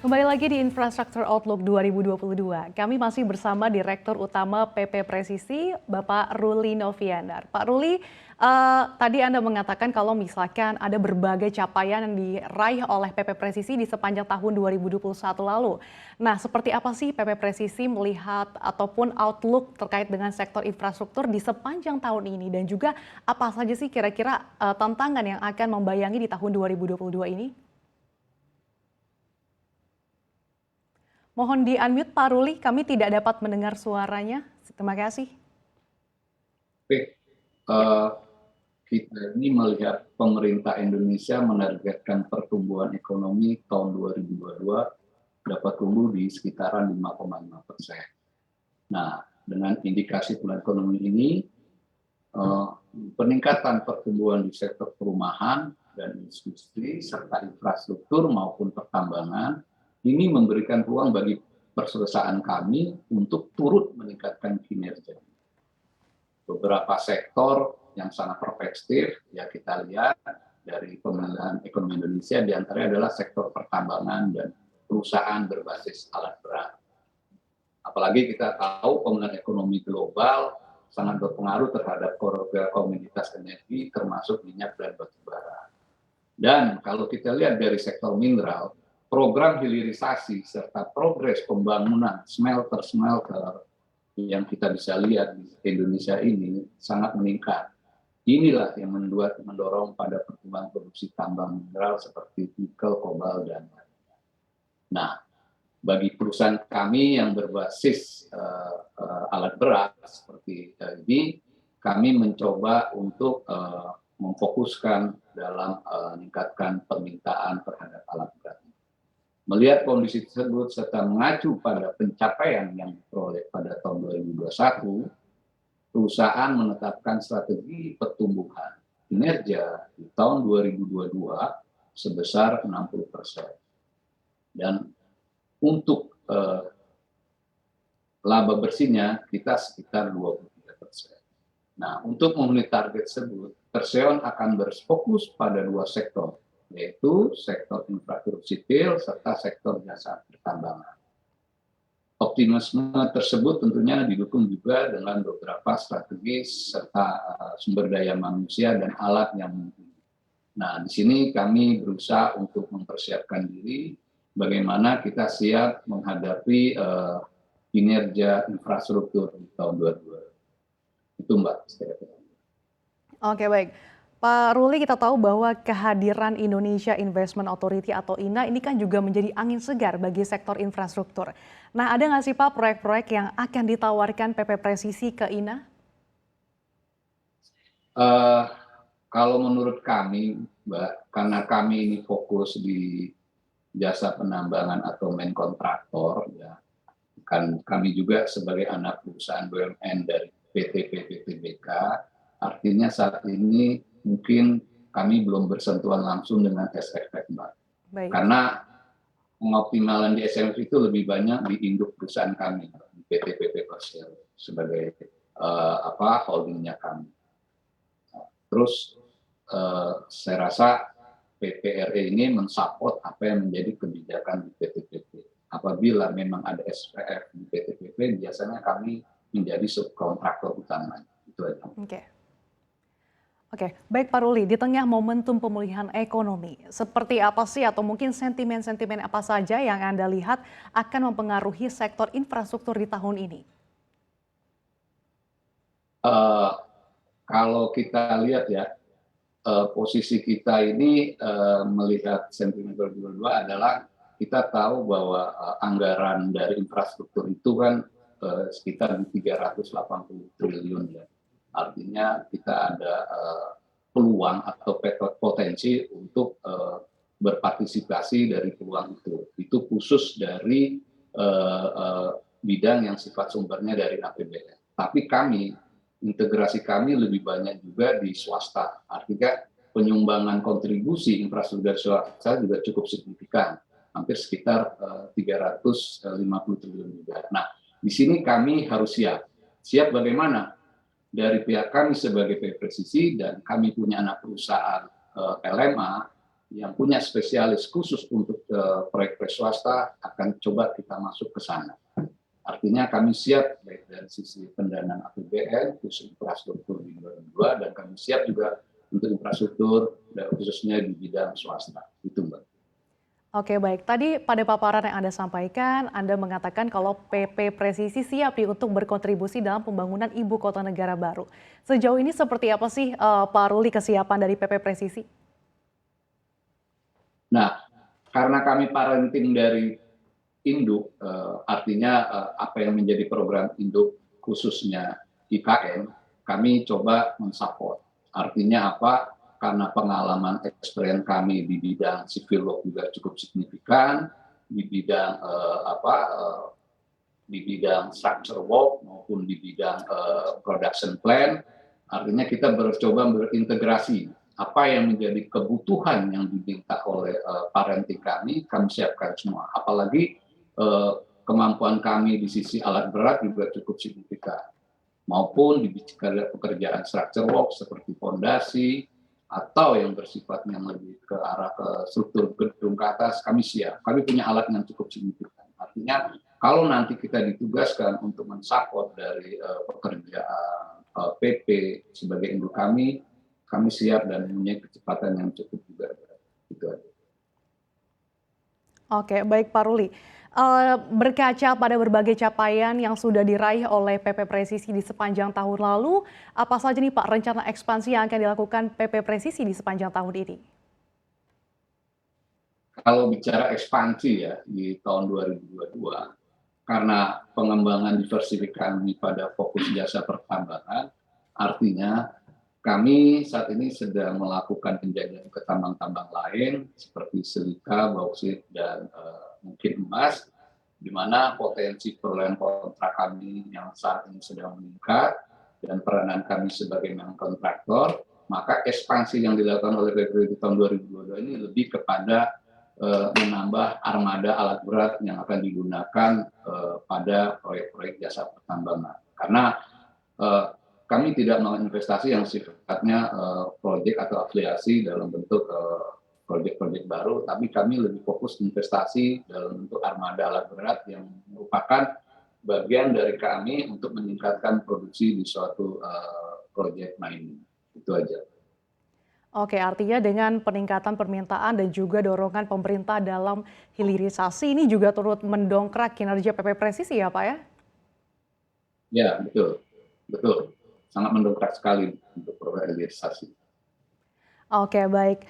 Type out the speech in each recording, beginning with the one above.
Kembali lagi di Infrastructure Outlook 2022. Kami masih bersama Direktur Utama PP Presisi, Bapak Ruli Noviandar. Pak Ruli, tadi Anda mengatakan kalau misalkan ada berbagai capaian yang diraih oleh PP Presisi di sepanjang tahun 2021 lalu. Nah, seperti apa sih PP Presisi melihat ataupun outlook terkait dengan sektor infrastruktur di sepanjang tahun ini? Dan juga apa saja sih kira-kira tantangan yang akan membayangi di tahun 2022 ini? Mohon di-unmute Pak Ruli, kami tidak dapat mendengar suaranya. Terima kasih. Oke, Ya. kita ini melihat pemerintah Indonesia menargetkan pertumbuhan ekonomi tahun 2022 dapat tumbuh di sekitaran 5,5%. Nah, dengan indikasi pemulihan ekonomi ini, peningkatan pertumbuhan di sektor perumahan dan industri serta infrastruktur maupun pertambangan ini memberikan peluang bagi perusahaan kami untuk turut meningkatkan kinerja. Beberapa sektor yang sangat perspektif ya kita lihat dari pemulihan ekonomi Indonesia diantaranya adalah sektor pertambangan dan perusahaan berbasis alat berat. Apalagi kita tahu pemulihan ekonomi global sangat berpengaruh terhadap komoditas energi termasuk minyak dan batu bara. Dan kalau kita lihat dari sektor mineral, program hilirisasi serta progres pembangunan smelter-smelter yang kita bisa lihat di Indonesia ini sangat meningkat. Inilah yang mendorong pada pertumbuhan produksi tambang mineral seperti nikel, kobalt, dan lainnya. Nah, bagi perusahaan kami yang berbasis alat berat seperti ini, kami mencoba untuk memfokuskan dalam meningkatkan permintaan terhadap alat berat. Melihat kondisi tersebut serta mengacu pada pencapaian yang diperoleh pada tahun 2021, perusahaan menetapkan strategi pertumbuhan kinerja di tahun 2022 sebesar 60%. Dan untuk laba bersihnya kita sekitar 23%. Nah, untuk memenuhi target tersebut, Perseon akan berfokus pada dua sektor, yaitu sektor infrastruktur sipil serta sektor jasa pertambangan. Optimisme tersebut tentunya didukung juga dengan beberapa strategi serta sumber daya manusia dan alat yang mumpuni. Nah, di sini kami berusaha untuk mempersiapkan diri bagaimana kita siap menghadapi kinerja infrastruktur di tahun 2022. Itu Mbak. Oke, baik. Pak Ruli, kita tahu bahwa kehadiran Indonesia Investment Authority atau INA ini kan juga menjadi angin segar bagi sektor infrastruktur. Nah, ada nggak sih Pak proyek-proyek yang akan ditawarkan PP Presisi ke INA? Kalau menurut kami, Mbak, karena kami ini fokus di jasa penambangan atau main kontraktor, ya, kan kami juga sebagai anak perusahaan BUMN dari PT PPTBK, artinya saat ini mungkin kami belum bersentuhan langsung dengan SFF, Mbak. Baik. Karena pengoptimalan di SFF itu lebih banyak di induk perusahaan kami, di PT PP Persero sebagai holdingnya kami. Terus saya rasa PPRE ini mensupport apa yang menjadi kebijakan di PTPP. Apabila memang ada SPF di PTPP, biasanya kami menjadi subkontraktor utama. Itu aja. Oke, baik Pak Ruli, di tengah momentum pemulihan ekonomi, seperti apa sih atau mungkin sentimen-sentimen apa saja yang Anda lihat akan mempengaruhi sektor infrastruktur di tahun ini? Kalau kita lihat ya, posisi kita ini melihat sentimen 2022 adalah kita tahu bahwa anggaran dari infrastruktur itu kan sekitar 380 triliun ya. Artinya kita ada peluang atau potensi untuk berpartisipasi dari peluang itu. Itu khusus dari bidang yang sifat sumbernya dari APBN. Tapi integrasi kami lebih banyak juga di swasta. Artinya penyumbangan kontribusi infrastruktur swasta juga cukup signifikan, hampir sekitar 350 triliun juga. Nah, di sini kami harus siap. Siap bagaimana? Dari pihak kami sebagai PP Presisi dan kami punya anak perusahaan LMA, yang punya spesialis khusus untuk proyek swasta akan coba kita masuk ke sana. Artinya kami siap baik dari sisi pendanaan APBN khusus infrastruktur di 2002 dan kami siap juga untuk infrastruktur khususnya di bidang swasta. Itu Mbak. Oke, baik. Tadi pada paparan yang Anda sampaikan, Anda mengatakan kalau PP Presisi siap nih untuk berkontribusi dalam pembangunan ibu kota negara baru. Sejauh ini seperti apa sih Pak Ruli kesiapan dari PP Presisi? Nah, karena kami parenting dari induk, artinya apa yang menjadi program induk khususnya IKN, kami coba mensupport. Artinya apa? Karena pengalaman experience kami di bidang civil law juga cukup signifikan, di bidang di bidang structure work maupun di bidang production plan, artinya kita coba berintegrasi apa yang menjadi kebutuhan yang diminta oleh parenting kami siapkan semua. Apalagi kemampuan kami di sisi alat berat juga cukup signifikan, maupun di pekerjaan structure work seperti fondasi, atau yang bersifat yang lebih ke arah ke struktur gedung ke atas, kami siap. Kami punya alat yang cukup signifikan. Artinya kalau nanti kita ditugaskan untuk mensupport dari pekerjaan PP sebagai induk kami siap dan punya kecepatan yang cukup juga. Itu aja. Oke, baik Pak Ruli. Berkaca pada berbagai capaian yang sudah diraih oleh PP Presisi di sepanjang tahun lalu, apa saja nih Pak rencana ekspansi yang akan dilakukan PP Presisi di sepanjang tahun ini? Kalau bicara ekspansi ya di tahun 2022, karena pengembangan diversifikasi pada fokus jasa pertambangan, artinya kami saat ini sedang melakukan penjajahan ke tambang-tambang lain seperti silika, bauksit, dan mungkin emas, di mana potensi perolehan kontrak kami yang saat ini sedang meningkat dan peranan kami sebagai kontraktor, maka ekspansi yang dilakukan oleh PP di tahun 2022 ini lebih kepada menambah armada alat berat yang akan digunakan pada proyek-proyek jasa pertambangan. Karena kami tidak mau investasi yang sifatnya proyek atau afiliasi dalam bentuk proyek-proyek baru, tapi kami lebih fokus investasi dalam bentuk armada alat berat yang merupakan bagian dari kami untuk meningkatkan produksi di suatu proyek mining. Itu aja. Oke, artinya dengan peningkatan permintaan dan juga dorongan pemerintah dalam hilirisasi ini juga turut mendongkrak kinerja PP Presisi ya Pak ya? Ya, betul. Betul. Sangat mendongkrak sekali untuk program hilirisasi. Oke, baik.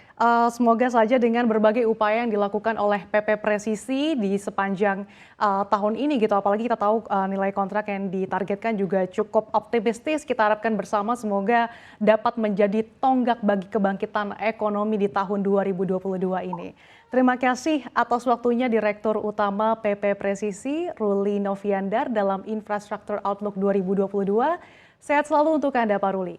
Semoga saja dengan berbagai upaya yang dilakukan oleh PP Presisi di sepanjang tahun ini gitu, apalagi kita tahu nilai kontrak yang ditargetkan juga cukup optimistis. Kita harapkan bersama semoga dapat menjadi tonggak bagi kebangkitan ekonomi di tahun 2022 ini. Terima kasih atas waktunya Direktur Utama PP Presisi, Ruli Noviandar dalam Infrastructure Outlook 2022. Sehat selalu untuk Anda, Pak Ruli.